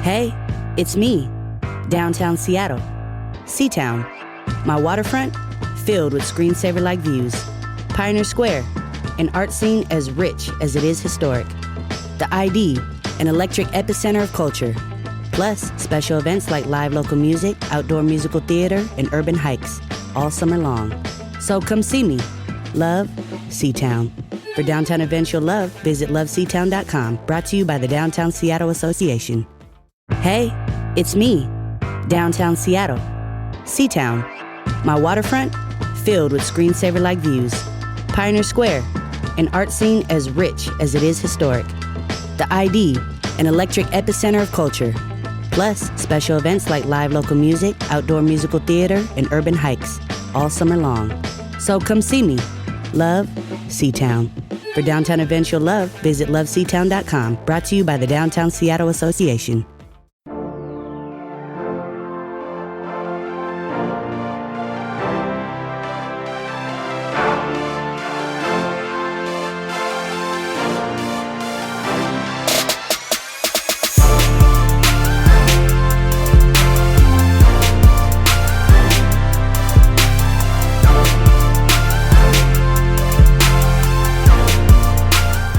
Hey, it's me, downtown Seattle, Seatown. My waterfront, filled with screensaver-like views. Pioneer Square, an art scene as rich as it is historic. The ID, an electric epicenter of culture. Plus, special events like live local music, outdoor musical theater, and urban hikes, all summer long. So come see me. Love, Seatown. For downtown events you'll love, visit loveseatown.com. Brought to you by the Downtown Seattle Association. Hey, it's me, downtown Seattle, Seatown. My waterfront, filled with screensaver-like views. Pioneer Square, an art scene as rich as it is historic. The ID, an electric epicenter of culture. Plus, special events like live local music, outdoor musical theater, and urban hikes, all summer long. So come see me. Love, Seatown. For downtown events you'll love, visit loveseatown.com. Brought to you by the Downtown Seattle Association.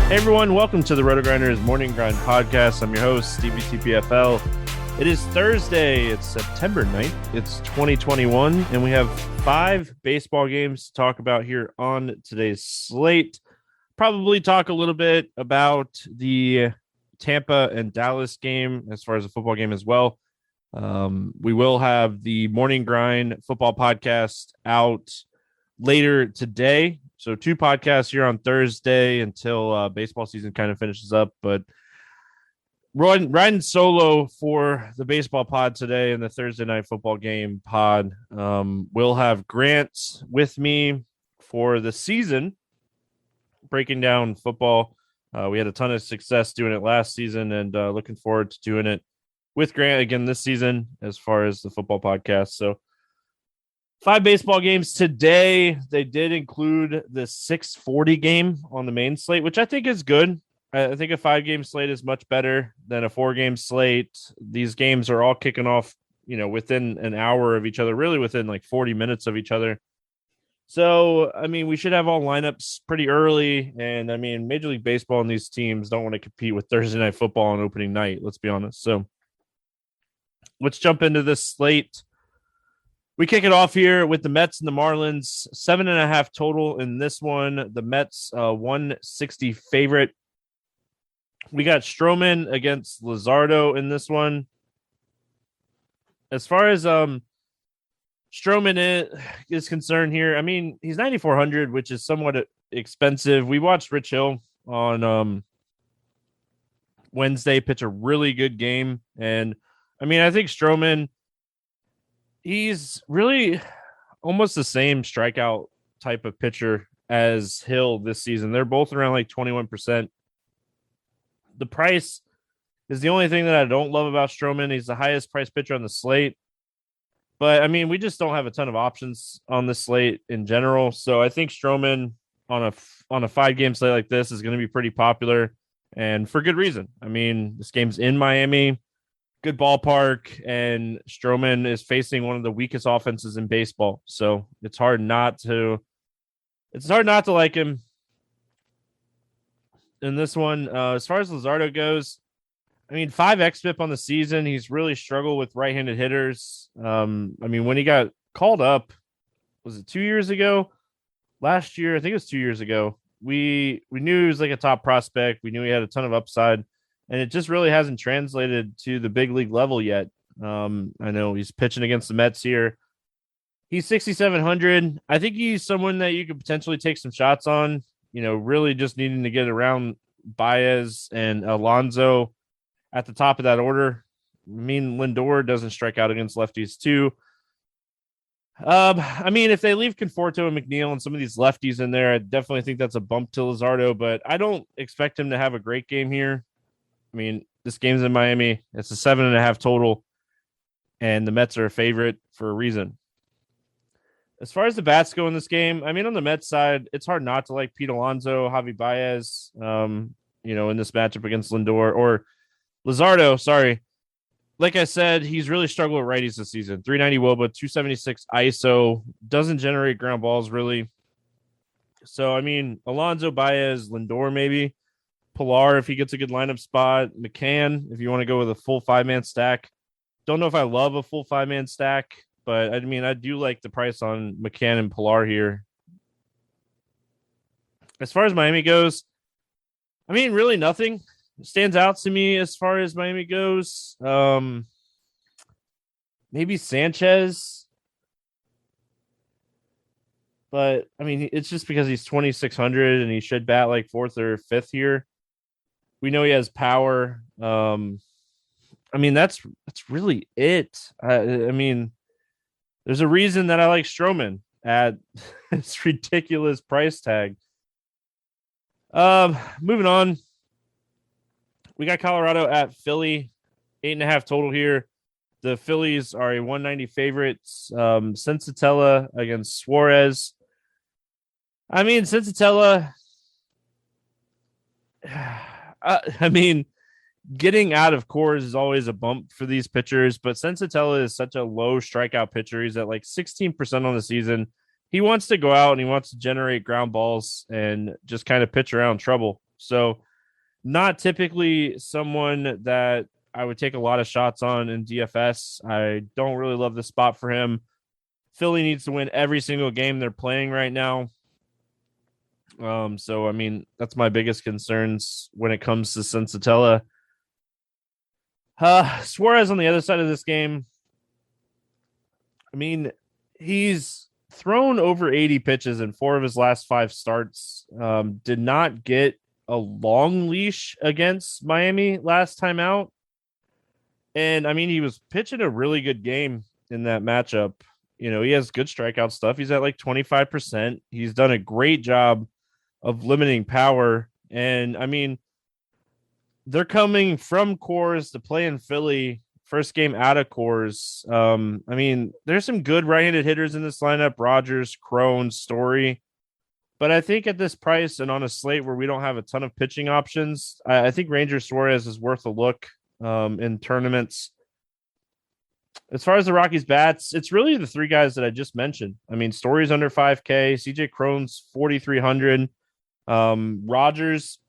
Hey everyone, welcome to the Roto-Grinders Morning Grind Podcast. I'm your host, Stevie TPFL. It is Thursday, it's September 9th, it's 2021, and we have 5 baseball games to talk about here on today's slate. Probably talk a little bit about the Tampa and Dallas game as far as a football game as well. We will have the Morning Grind football podcast out later today. So 2 podcasts here on Thursday until baseball season kind of finishes up. But riding solo for the baseball pod today and the Thursday night football game pod. We'll have Grant with me for the season, breaking down football. We had a ton of success doing it last season and looking forward to doing it with Grant again this season as far as the football podcast. So 5 baseball games today. They did include the 6:40 game on the main slate, which I think is good. I think a 5-game slate is much better than a 4-game slate. These games are all kicking off, within an hour of each other, really within like 40 minutes of each other. So, we should have all lineups pretty early. And Major League Baseball and these teams don't want to compete with Thursday night football on opening night. Let's be honest. So let's jump into this slate. We kick it off here with the Mets and the Marlins, 7.5 total in this one. The Mets, 160 favorite. We got Stroman against Luzardo in this one. As far as Stroman is concerned here, he's 9,400, which is somewhat expensive. We watched Rich Hill on Wednesday pitch a really good game. And, I think Stroman, he's really almost the same strikeout type of pitcher as Hill this season. They're both around like 21%. The price is the only thing that I don't love about Stroman. He's the highest priced pitcher on the slate. But, we just don't have a ton of options on the slate in general. So I think Stroman on a 5-game slate like this is going to be pretty popular, and for good reason. This game's in Miami. Good ballpark, and Stroman is facing one of the weakest offenses in baseball. So it's hard not to like him in this one. As far as Luzardo goes, 5 xFIP on the season. He's really struggled with right-handed hitters. When he got called up, was it 2 years ago? Last year, I think it was 2 years ago. We knew he was like a top prospect. We knew he had a ton of upside. And it just really hasn't translated to the big league level yet. I know he's pitching against the Mets here. He's 6,700. I think he's someone that you could potentially take some shots on, really just needing to get around Baez and Alonso at the top of that order. Lindor doesn't strike out against lefties too. If they leave Conforto and McNeil and some of these lefties in there, I definitely think that's a bump to Luzardo, but I don't expect him to have a great game here. This game's in Miami. It's a 7.5 total, and the Mets are a favorite for a reason. As far as the bats go in this game, on the Mets side, it's hard not to like Pete Alonso, Javi Baez, in this matchup against Lindor or Luzardo. Sorry. like I said, he's really struggled with righties this season. 390 WOBA, 276 ISO, doesn't generate ground balls really. So, I mean, Alonso, Baez, Lindor maybe. Pilar if he gets a good lineup spot. McCann if you want to go with a full 5-man stack. Don't know if I love a full 5-man stack, but I mean, I do like the price on McCann and Pilar here. As far as Miami goes, I mean, really nothing stands out to me as far as Miami goes. Maybe Sanchez. But, I mean, it's just because he's 2,600 and he should bat like 4th or 5th here. We know he has power. I mean, that's really it. I mean, there's a reason that I like Stroman at this ridiculous price tag. Moving on. We got Colorado at Philly, 8.5 total here. The Phillies are a 190 favorites. Sensatella against Suarez. I mean, Sensatella. I mean, getting out of Coors is always a bump for these pitchers, but Sensatella is such a low strikeout pitcher. He's at like 16% on the season. He wants to go out and he wants to generate ground balls and just kind of pitch around trouble. So not typically someone that I would take a lot of shots on in DFS. I don't really love the spot for him. Philly needs to win every single game they're playing right now. So, I mean, that's my biggest concerns when it comes to Sensatella. Suarez on the other side of this game. I mean, he's thrown over 80 pitches in 4 of his last 5 starts. Did not get a long leash against Miami last time out. And, I mean, he was pitching a really good game in that matchup. You know, he has good strikeout stuff. He's at like 25%. He's done a great job of limiting power. And I mean, they're coming from Coors to play in Philly, first game out of Coors. I mean, there's some good right-handed hitters in this lineup, Rogers, Crone, Story. But I think at this price and on a slate where we don't have a ton of pitching options, I think Ranger Suarez is worth a look in tournaments. As far as the Rockies bats, it's really the 3 guys that I just mentioned. I mean, Story's under 5K, CJ Crone's 4,300. Rogers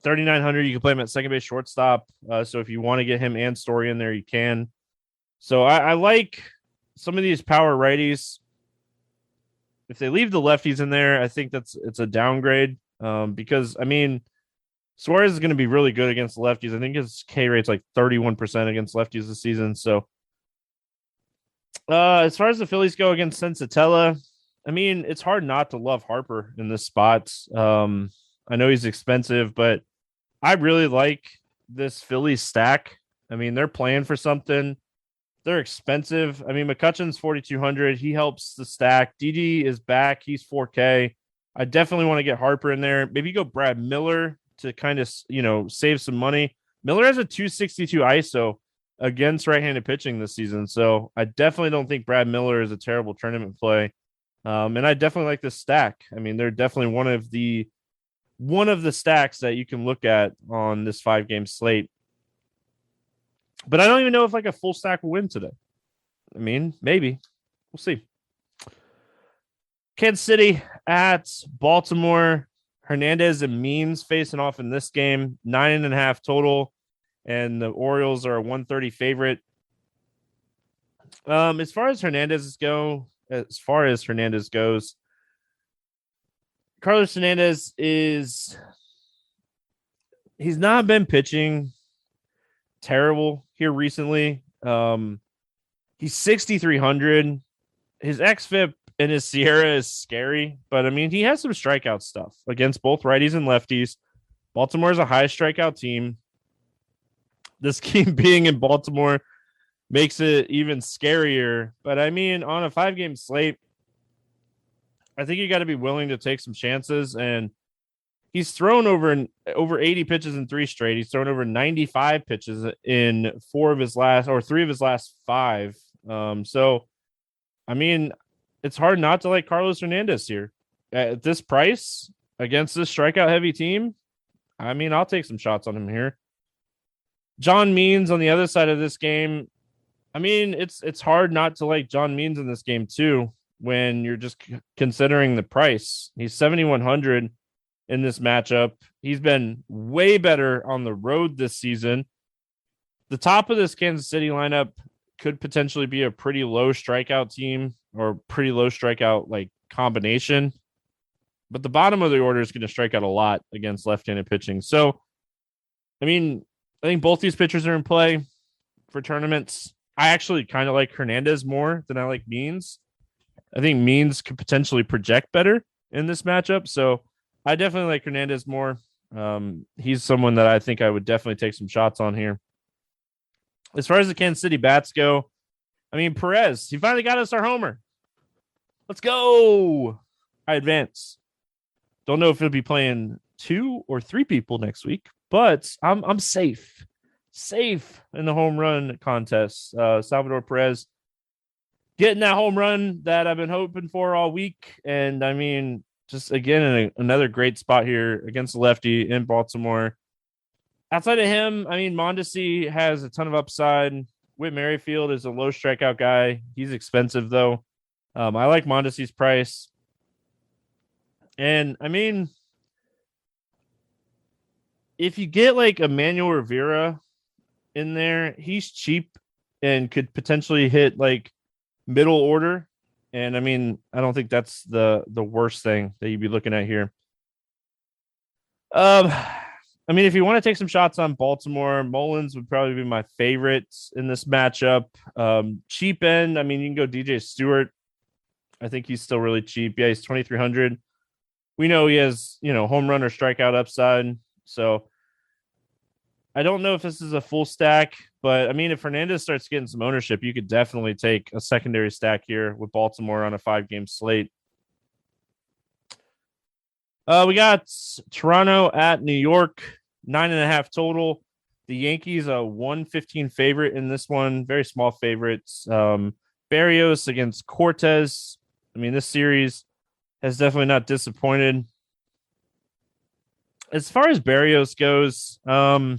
3,900. You can play him at second base, shortstop. So if you want to get him and Story in there, you can. So I like some of these power righties. If they leave the lefties in there, I think it's a downgrade. Because I mean, Suarez is going to be really good against the lefties. I think his K rate's like 31% against lefties this season. So as far as the Phillies go against Sensatella, I mean, it's hard not to love Harper in this spot. I know he's expensive, but I really like this Phillies stack. I mean, they're playing for something. They're expensive. I mean, McCutcheon's 4,200. He helps the stack. Didi is back. He's 4K. I definitely want to get Harper in there. Maybe go Brad Miller to kind of, you know, save some money. Miller has a 262 ISO against right-handed pitching this season. So I definitely don't think Brad Miller is a terrible tournament play. And I definitely like this stack. I mean, they're definitely one of the stacks that you can look at on this 5-game slate. But I don't even know if like a full stack will win today. I mean, maybe. We'll see. Kansas City at Baltimore. Hernandez and Means facing off in this game. 9.5 total. And the Orioles are a 130 favorite. As far as Hernandez goes, Carlos Hernandez he's not been pitching terrible here recently. He's 6,300. His xFIP and his Sierra is scary, but I mean, he has some strikeout stuff against both righties and lefties. Baltimore is a high strikeout team. This game being in Baltimore makes it even scarier. But I mean, on a 5-game slate, I think you got to be willing to take some chances. And he's thrown over 80 pitches in 3 straight. He's thrown over 95 pitches in 3 of his last 5. So, I mean, it's hard not to like Carlos Hernandez here at this price against this strikeout heavy team. I mean, I'll take some shots on him here. John Means on the other side of this game. I mean, it's hard not to like John Means in this game too when you're just considering the price. He's 7,100 in this matchup. He's been way better on the road this season. The top of this Kansas City lineup could potentially be a pretty low strikeout team or pretty low strikeout like combination. But the bottom of the order is going to strike out a lot against left-handed pitching. So, I mean, I think both these pitchers are in play for tournaments. I actually kind of like Hernandez more than I like Means. I think Means could potentially project better in this matchup. So I definitely like Hernandez more. He's someone that I think I would definitely take some shots on here. As far as the Kansas City bats go, I mean, Perez, he finally got us our homer. Let's go. I advance. Don't know if he'll be playing 2 or 3 people next week, but I'm safe in the home run contest. Salvador Perez getting that home run that I've been hoping for all week. And I mean, just again, another great spot here against the lefty in Baltimore. Outside of him, I mean, Mondesi has a ton of upside. Whit Merrifield is a low strikeout guy. He's expensive though. I like Mondesi's price. And I mean, if you get like Emmanuel Rivera in there, he's cheap and could potentially hit like middle order. And I mean, I don't think that's the worst thing that you'd be looking at here. I mean, if you want to take some shots on Baltimore, Mullins would probably be my favorite in this matchup. Cheap end, I mean, you can go DJ Stewart. I think he's still really cheap. Yeah, he's 2,300. We know he has, home run or strikeout upside. So I don't know if this is a full stack, but I mean, if Hernandez starts getting some ownership, you could definitely take a secondary stack here with Baltimore on a 5-game slate. We got Toronto at New York, 9.5 total. The Yankees a 115 favorite in this one, very small favorites. Barrios against Cortez. I mean, this series has definitely not disappointed. As far as Barrios goes, I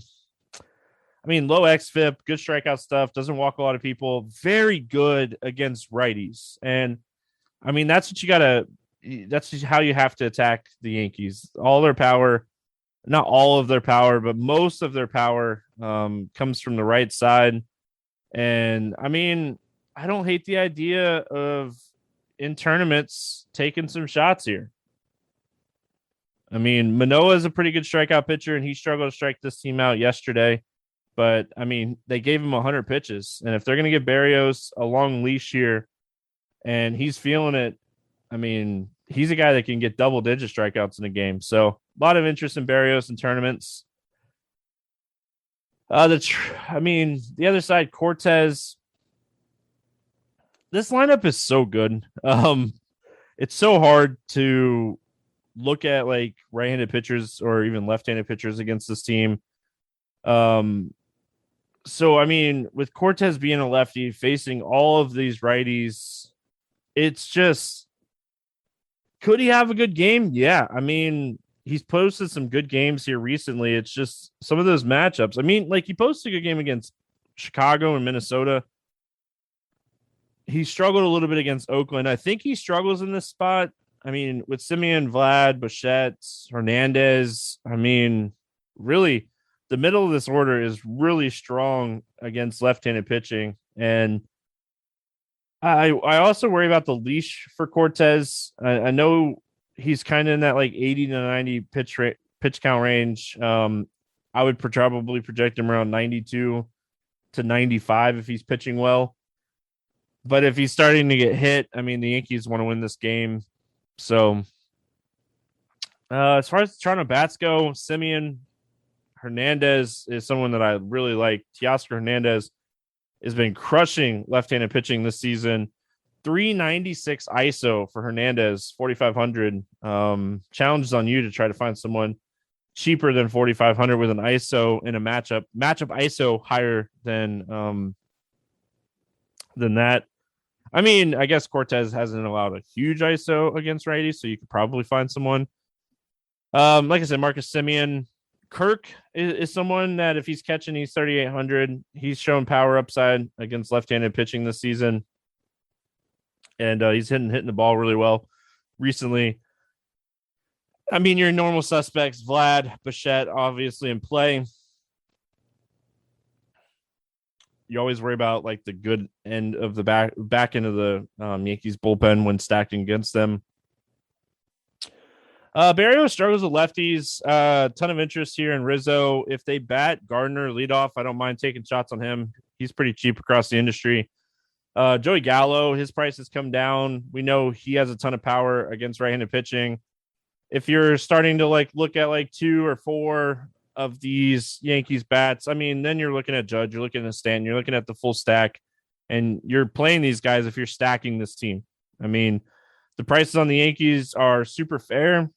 mean, low XFIP, good strikeout stuff, doesn't walk a lot of people, very good against righties. And I mean, that's how you have to attack the Yankees. All their power, not all of their power, but most of their power comes from the right side. And I mean, I don't hate the idea of in tournaments taking some shots here. I mean, Manoah is a pretty good strikeout pitcher, and he struggled to strike this team out yesterday. But I mean, they gave him 100 pitches, and if they're going to give Barrios a long leash here, and he's feeling it, I mean, he's a guy that can get double-digit strikeouts in a game. So a lot of interest in Barrios in tournaments. The other side, Cortez. This lineup is so good. It's so hard to look at like right-handed pitchers or even left-handed pitchers against this team. So, I mean, with Cortez being a lefty facing all of these righties, it's just, could he have a good game? Yeah. I mean, he's posted some good games here recently. It's just some of those matchups. I mean, like he posted a good game against Chicago and Minnesota. He struggled a little bit against Oakland. I think he struggles in this spot. I mean, with Simeon, Vlad, Bichette, Hernandez, I mean, really, the middle of this order is really strong against left-handed pitching. And I also worry about the leash for Cortez. I know he's kind of in that like 80 to 90 pitch count range. I would probably project him around 92 to 95 if he's pitching well. But if he's starting to get hit, I mean, the Yankees want to win this game. So as far as the Toronto bats go, Simeon, Hernandez is someone that I really like. Teoscar Hernandez has been crushing left-handed pitching this season. 396 ISO for Hernandez, 4,500. Challenges on you to try to find someone cheaper than 4,500 with an ISO in a matchup ISO higher than that. I mean, I guess Cortez hasn't allowed a huge ISO against righties, so you could probably find someone. Like I said, Marcus Simeon, Kirk is someone that if he's catching, he's 3,800. He's shown power upside against left-handed pitching this season. And he's hitting the ball really well recently. I mean, your normal suspects, Vlad, Bichette, obviously in play. You always worry about like the good end of the back end of the Yankees bullpen when stacking against them. Barrios struggles with lefties. Ton of interest here in Rizzo. If they bat Gardner leadoff, I don't mind taking shots on him. He's pretty cheap across the industry. Joey Gallo, his price has come down. We know he has a ton of power against right-handed pitching. If you're starting to like look at like 2 or 4 of these Yankees bats, I mean, then you're looking at Judge, you're looking at Stanton, you're looking at the full stack, and you're playing these guys if you're stacking this team. I mean, the prices on the Yankees are super fair.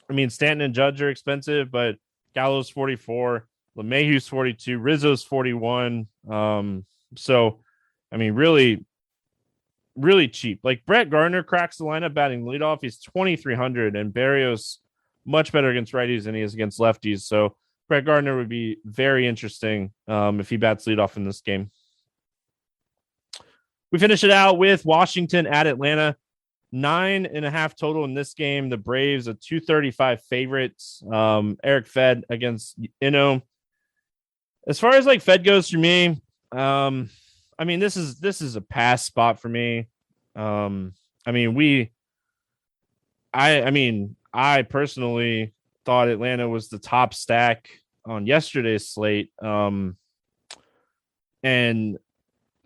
I mean, Stanton and Judge are expensive, but Gallo's 44, LeMahieu's 42, Rizzo's 41. So, I mean, really, really cheap. Like Brett Gardner cracks the lineup batting leadoff. He's 2,300, and Barrios much better against righties than he is against lefties. So Brett Gardner would be very interesting if he bats leadoff in this game. We finish it out with Washington at Atlanta. 9.5 total in this game. The Braves a 235 favorites. Eric Fed against Ino. As far as like Fed goes for me, I mean, this is a pass spot for me. I personally thought Atlanta was the top stack on yesterday's slate. And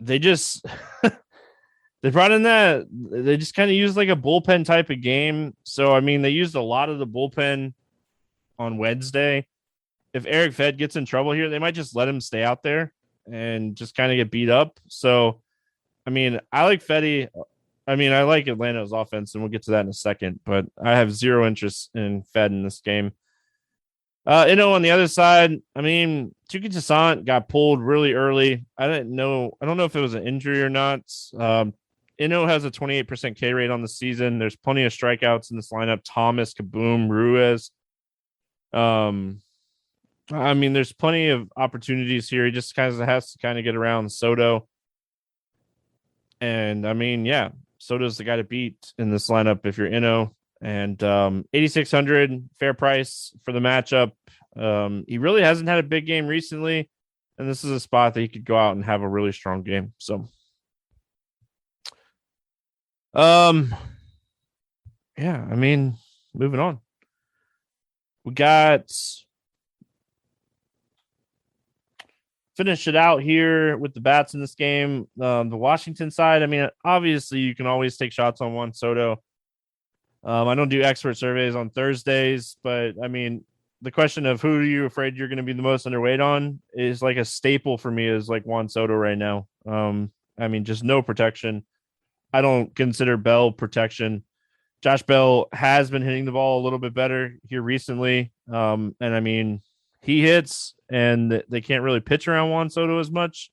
they just they brought in that they just kind of used like a bullpen type of game. So I mean, they used a lot of the bullpen on Wednesday. If Eric Fed gets in trouble here, they might just let him stay out there and just kind of get beat up. So, I mean, I like Fetty. I mean, I like Atlanta's offense, and we'll get to that in a second, but I have zero interest in Fed in this game. On the other side, I mean, Tuki Toussaint got pulled really early. I don't know if it was an injury or not. Has a 28% K rate on the season. There's plenty of strikeouts in this lineup. Thomas, Kaboom, Ruiz. I mean, there's plenty of opportunities here. He just kind of has to kind of get around Soto. And I mean, yeah, Soto's the guy to beat in this lineup if you're Ino. And 8,600 fair price for the matchup. He really hasn't had a big game recently, and this is a spot that he could go out and have a really strong game. So, yeah, I mean, moving on. We got finish it out here with the bats in this game. The Washington side, I mean, obviously you can always take shots on Juan Soto. I don't do expert surveys on Thursdays, but I mean, the question of who are you afraid you're going to be the most underweight on is like a staple for me is like Juan Soto right now. I mean, just no protection. I don't consider Bell protection. Josh Bell has been hitting the ball a little bit better here recently. And I mean, he hits and they can't really pitch around Juan Soto as much.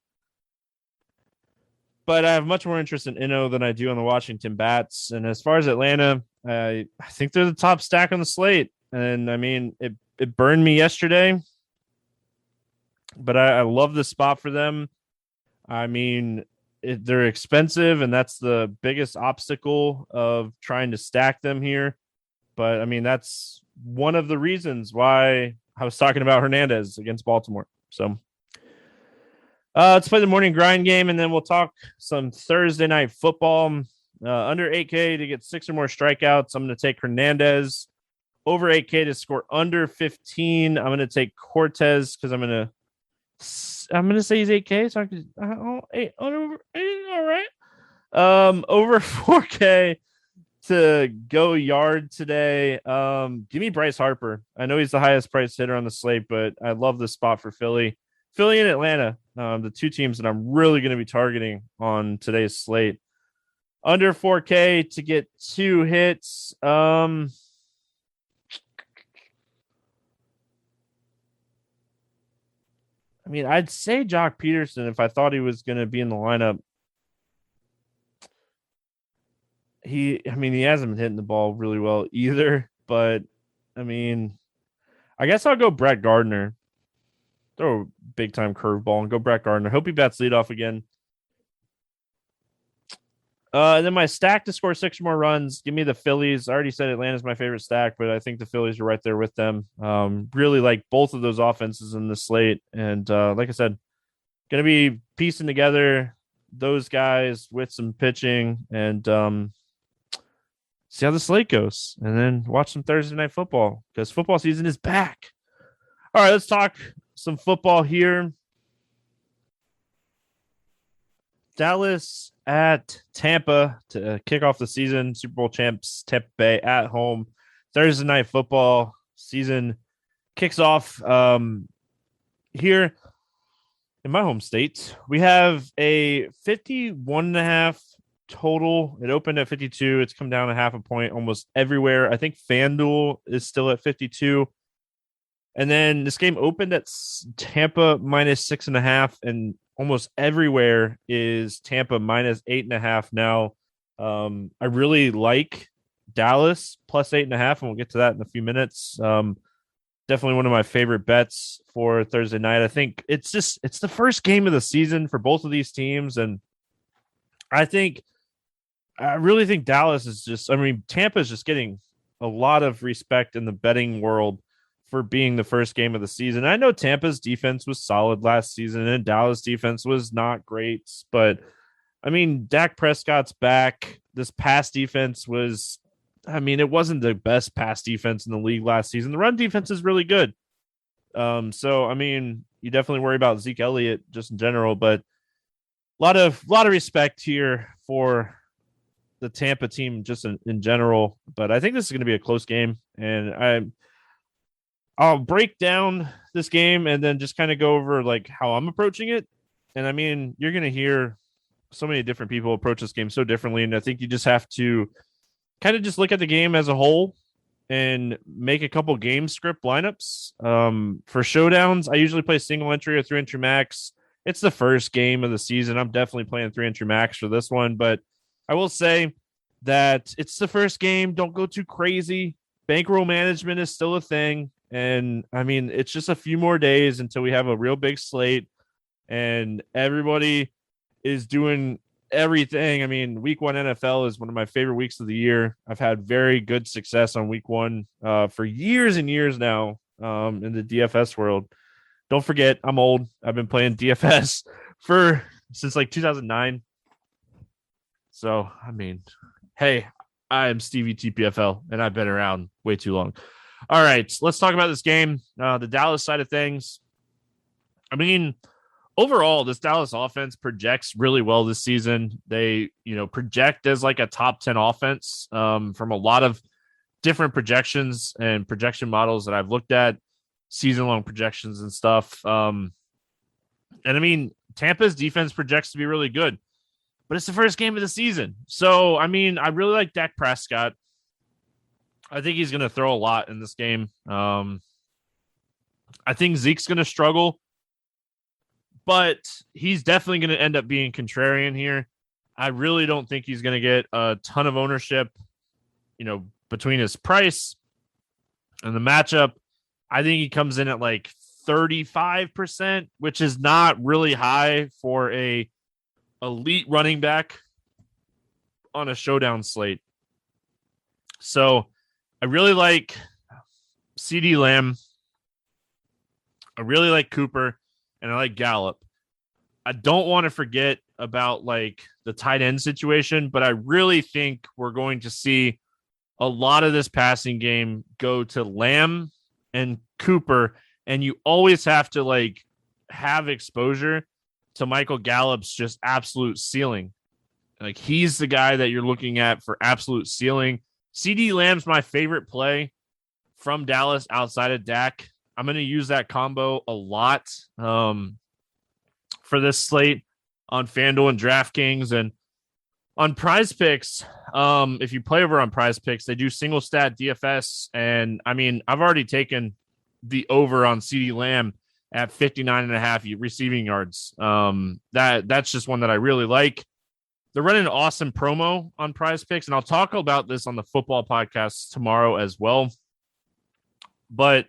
But I have much more interest in Ino than I do on the Washington bats. And as far as Atlanta, I think they're the top stack on the slate. And I mean, it burned me yesterday, but I love the spot for them. I mean, they're expensive, and that's the biggest obstacle of trying to stack them here. But I mean, that's one of the reasons why I was talking about Hernandez against Baltimore. So let's play the morning grind game, and then we'll talk some Thursday night football. Under 8K to get 6 or more strikeouts, I'm going to take Hernandez. Over 8K to score under 15, I'm going to take Cortez because I'm going to say he's 8K. So I could over 8, all right. Over 4K to go yard today. Give me Bryce Harper. I know he's the highest priced hitter on the slate, but I love this spot for Philly and Atlanta. The two teams that I'm really going to be targeting on today's slate. Under 4K to get 2 hits. I mean, I'd say Jock Peterson if I thought he was going to be in the lineup. He hasn't been hitting the ball really well either, but I mean, I guess I'll go Brett Gardner. Throw a big time curveball and go Brett Gardner. Hope he bats leadoff again. And then my stack to score 6 more runs. Give me the Phillies. I already said Atlanta's my favorite stack, but I think the Phillies are right there with them. Really like both of those offenses in the slate. And like I said, going to be piecing together those guys with some pitching and see how the slate goes. And then watch some Thursday night football because football season is back. All right, let's talk some football here. Dallas at Tampa to kick off the season. Super Bowl champs Tampa Bay at home. Thursday night football season kicks off here in my home state. We have a 51.5 total. It opened at 52. It's come down a half a point almost everywhere. I think FanDuel is still at 52. And then this game opened at Tampa minus 6.5, and almost everywhere is Tampa minus 8.5 now. I really like Dallas plus 8.5, and we'll get to that in a few minutes. Definitely one of my favorite bets for Thursday night. I think it's the first game of the season for both of these teams, and I really think Dallas is Tampa is just getting a lot of respect in the betting world for being the first game of the season. I know Tampa's defense was solid last season and Dallas defense was not great, but I mean, Dak Prescott's back. This pass defense was, it wasn't the best pass defense in the league last season. The run defense is really good. So, you definitely worry about Zeke Elliott just in general, but a lot of respect here for the Tampa team just in general. But I think this is going to be a close game, and I'll break down this game and then just kind of go over like how I'm approaching it. And you're going to hear so many different people approach this game so differently. And I think you just have to kind of just look at the game as a whole and make a couple game script lineups. For showdowns, I usually play single entry or 3-entry max. It's the first game of the season. I'm definitely playing 3-entry max for this one, but I will say that it's the first game. Don't go too crazy. Bankroll management is still a thing. And it's just a few more days until we have a real big slate and everybody is doing everything. Week 1 NFL is one of my favorite weeks of the year. I've had very good success on week 1 for years and years now in the DFS world. Don't forget, I'm old. I've been playing DFS since like 2009. So, hey, I am Stevie TPFL and I've been around way too long. All right, let's talk about this game. The Dallas side of things. Overall, this Dallas offense projects really well this season. They, project as like a top 10 offense from a lot of different projections and projection models that I've looked at, season-long projections and stuff. Tampa's defense projects to be really good, but it's the first game of the season. So, I really like Dak Prescott. I think he's going to throw a lot in this game. I think Zeke's going to struggle, but he's definitely going to end up being contrarian here. I really don't think he's going to get a ton of ownership, between his price and the matchup. I think he comes in at like 35%, which is not really high for a elite running back on a showdown slate. So I really like CeeDee Lamb. I really like Cooper, and I like Gallup. I don't want to forget about like the tight end situation, but I really think we're going to see a lot of this passing game go to Lamb and Cooper, and you always have to like have exposure to Michael Gallup's just absolute ceiling. Like he's the guy that you're looking at for absolute ceiling. CeeDee Lamb's my favorite play from Dallas outside of Dak. I'm going to use that combo a lot for this slate on FanDuel and DraftKings. And on Prize Picks, if you play over on Prize Picks, they do single stat DFS. And I've already taken the over on CeeDee Lamb at 59.5 receiving yards. That's just one that I really like. They're running an awesome promo on Prize Picks, and I'll talk about this on the football podcast tomorrow as well. But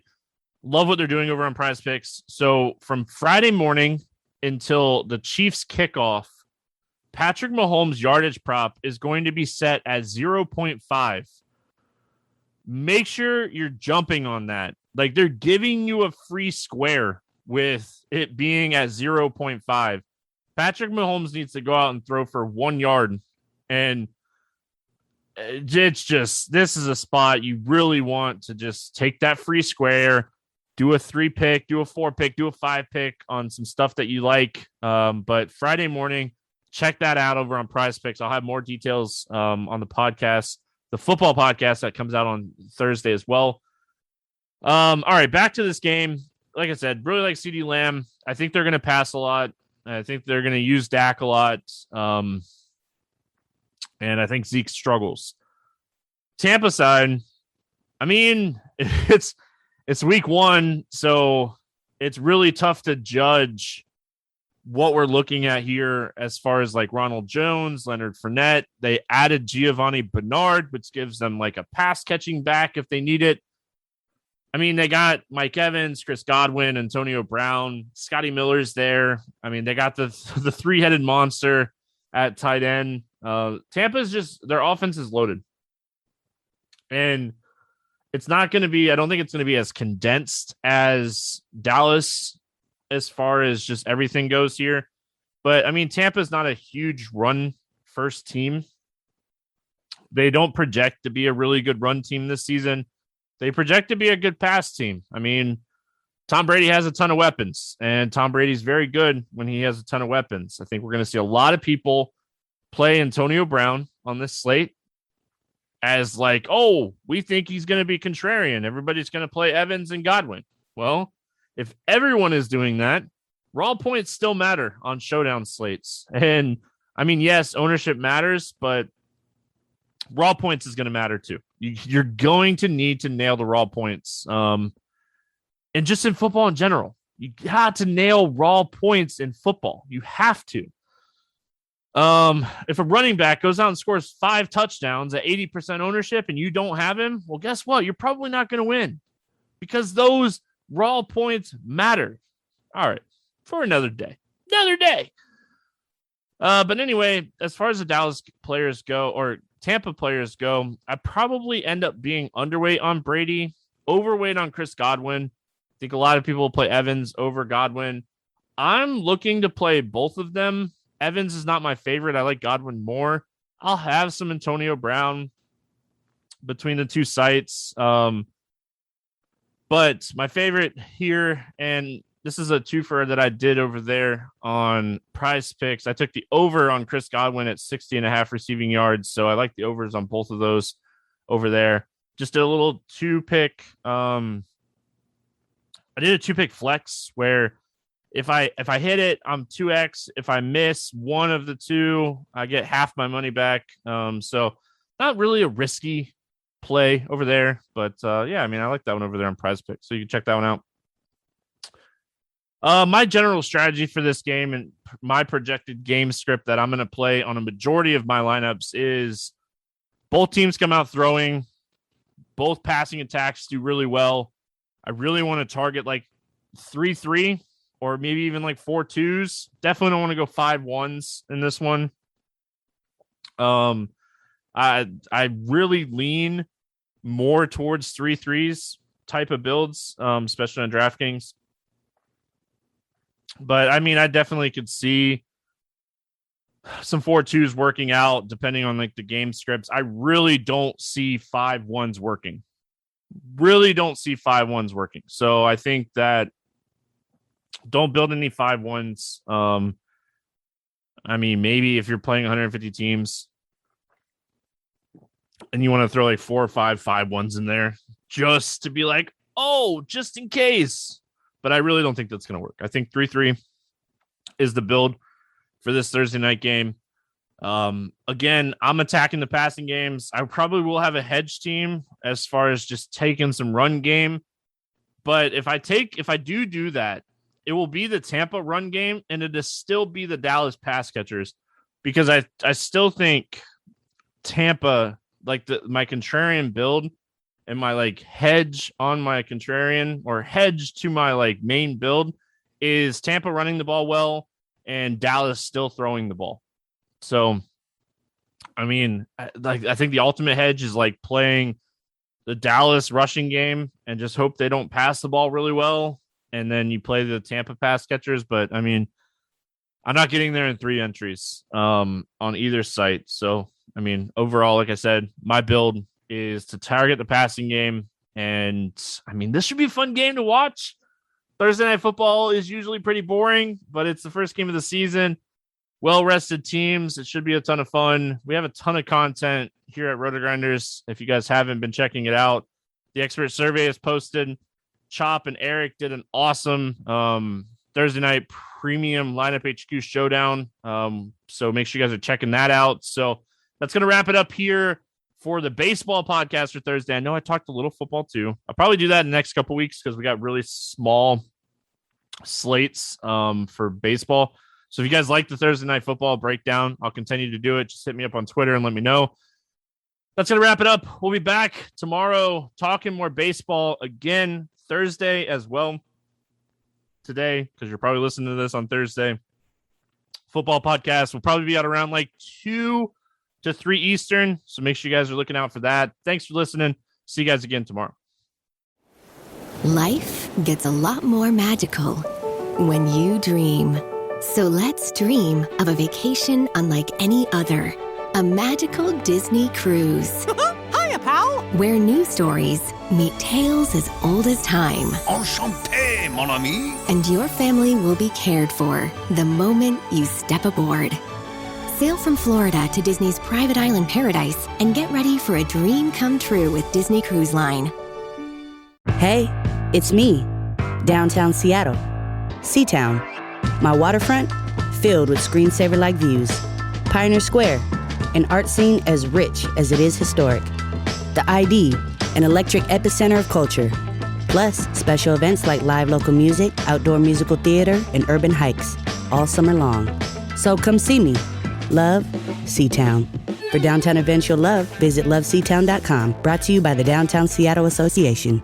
Love what they're doing over on Prize Picks. So from Friday morning until the Chiefs kickoff, Patrick Mahomes' yardage prop is going to be set at 0.5. Make sure you're jumping on that. Like, they're giving you a free square with it being at 0.5. Patrick Mahomes needs to go out and throw for 1 yard. And it's just, this is a spot you really want to just take that free square, do a 3-pick, do a 4-pick, do a 5-pick on some stuff that you like. But Friday morning, check that out over on Prize Picks. I'll have more details on the podcast, the football podcast that comes out on Thursday as well. All right, back to this game. Like I said, really like CeeDee Lamb. I think they're going to pass a lot. I think they're going to use Dak a lot. And I think Zeke struggles. Tampa side, I mean, it's week 1, so it's really tough to judge what we're looking at here as far as like Ronald Jones, Leonard Fournette. They added Giovanni Bernard, which gives them like a pass catching back if they need it. I mean, they got Mike Evans, Chris Godwin, Antonio Brown, Scotty Miller's there. I mean, they got the 3-headed monster at tight end. Tampa's just, their offense is loaded. And it's not going to be, I don't think it's going to be as condensed as Dallas as far as just everything goes here. But I mean, Tampa's not a huge run first team. They don't project to be a really good run team this season. They project to be a good pass team. I mean, Tom Brady has a ton of weapons, and Tom Brady's very good when he has a ton of weapons. I think we're going to see a lot of people play Antonio Brown on this slate as like, oh, we think he's going to be contrarian. Everybody's going to play Evans and Godwin. Well, if everyone is doing that, raw points still matter on showdown slates. And I mean, yes, ownership matters, but raw points is going to matter too. You're going to need to nail the raw points. And just in football in general, you got to nail raw points in football. You have to. If a running back goes out and scores 5 touchdowns at 80% ownership and you don't have him, well, guess what? You're probably not going to win because those raw points matter. All right. For another day. But anyway, as far as the Dallas players go, or Tampa players go, I probably end up being underweight on Brady, overweight on Chris Godwin. I think a lot of people will play Evans over Godwin. I'm looking to play both of them. Evans is not my favorite. I like Godwin more. I'll have some Antonio Brown between the two sites. But my favorite here, and this is a twofer that I did over there on Prize Picks. I took the over on Chris Godwin at 60.5 receiving yards. So I like the overs on both of those over there. Just did a little 2-pick. I did a 2-pick flex where if I hit it, I'm 2x. If I miss one of the two, I get half my money back. So not really a risky play over there, but yeah, I mean, I like that one over there on Prize Picks. So you can check that one out. My general strategy for this game and my projected game script that I'm going to play on a majority of my lineups is both teams come out throwing, both passing attacks do really well. I really want to target like 3-3 or maybe even like 4-2s. Definitely don't want to go 5-1s in this one. I really lean more towards 3-3s type of builds, especially on DraftKings. But I mean, I definitely could see some 4-2s working out depending on like the game scripts. I really don't see 5-1s working. So I think that don't build any 5-1s. I mean, maybe if you're playing 150 teams and you want to throw like 4 or 5 5-1s in there just to be like, oh, just in case. But I really don't think that's going to work. I think 3-3 is the build for this Thursday night game. Again, I'm attacking the passing games. I probably will have a hedge team as far as just taking some run game. But if I do that, it will be the Tampa run game and it'll still be the Dallas pass catchers because I still think Tampa, like my contrarian build, and my like hedge on my contrarian or hedge to my like main build is Tampa running the ball well and Dallas still throwing the ball. So, I mean, I think the ultimate hedge is like playing the Dallas rushing game and just hope they don't pass the ball really well. And then you play the Tampa pass catchers. But I mean, I'm not getting there in 3 entries on either site. So, I mean, overall, like I said, my build is to target the passing game. And I mean, this should be a fun game to watch. Thursday Night Football is usually pretty boring, but it's the first game of the season. Well-rested teams. It should be a ton of fun. We have a ton of content here at RotoGrinders. If you guys haven't been checking it out, the expert survey is posted. Chop and Eric did an awesome Thursday night premium lineup HQ showdown. So make sure you guys are checking that out. So that's going to wrap it up here for the baseball podcast for Thursday. I know I talked a little football too. I'll probably do that in the next couple weeks because we got really small slates for baseball. So if you guys like the Thursday Night Football breakdown, I'll continue to do it. Just hit me up on Twitter and let me know. That's going to wrap it up. We'll be back tomorrow talking more baseball again Thursday as well. Today, because you're probably listening to this on Thursday. Football podcast will probably be out around like 2 to 3 Eastern. So make sure you guys are looking out for that. Thanks for listening. See you guys again tomorrow. Life gets a lot more magical when you dream. So let's dream of a vacation unlike any other. A magical Disney cruise. Hiya, pal! Where new stories meet tales as old as time. Enchanté, mon ami. And your family will be cared for the moment you step aboard. Sail from Florida to Disney's private island paradise and get ready for a dream come true with Disney Cruise Line. Hey, it's me, downtown Seattle, Seatown. My waterfront, filled with screensaver-like views. Pioneer Square, an art scene as rich as it is historic. The ID, an electric epicenter of culture. Plus, special events like live local music, outdoor musical theater, and urban hikes, all summer long. So come see me. Love, Seatown. For downtown events you'll love, visit loveseatown.com. Brought to you by the Downtown Seattle Association.